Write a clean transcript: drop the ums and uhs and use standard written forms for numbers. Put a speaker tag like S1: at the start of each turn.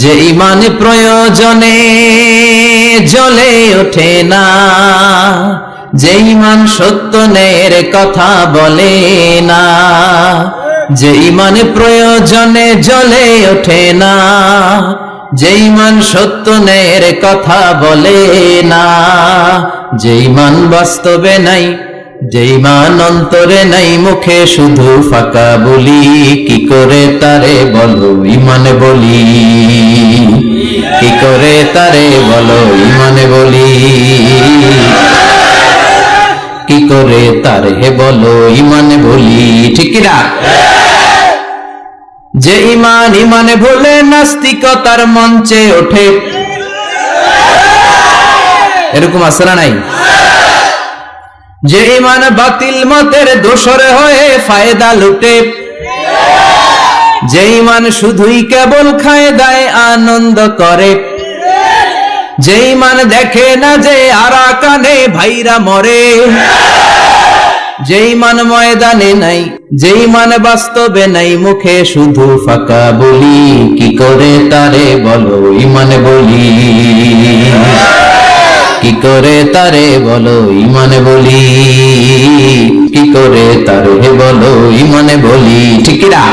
S1: যে ইমান প্রয়োজনে জ্বলে ওঠে না, যে ইমান সত্য ন্যায়ের কথা বলে না, যে ইমান প্রয়োজনে জ্বলে ওঠে না, যে ইমান সত্য ন্যায়ের কথা বলে না, যে ইমান বাস্তবে নাই, যে ইমান অন্তরে নাই, মুখে শুধু ফাঁকা বলি, কি করে তারে বলো ইমানে বলি, কি করে তারে বলো ইমানে বলি, কি করে তারে বলো ইমানে বলি, ঠিক কিনা? যে ইমান ইমানে ভুলে নাস্তিকতার মঞ্চে ওঠে, এরকম আছে না নাই? যে ইমান বাতিল মতের দোসর হয়ে ফায়দা লুটে, যে ইমান শুধুই কেবল খায় দায় আনন্দ করে, যে ইমান দেখে না যে আরাকানে ভাইরা মরে, যে ইমান ময়দানে নাই, যে ইমান বাস্তবে নাই, মুখে শুধু ফাঁকা বলি, কি করে তারে বলো ইমানে বলি, কি করে তারে বলো ইমানে বলি, কি করে তারে বলো ইমানে বলি, ঠিক না?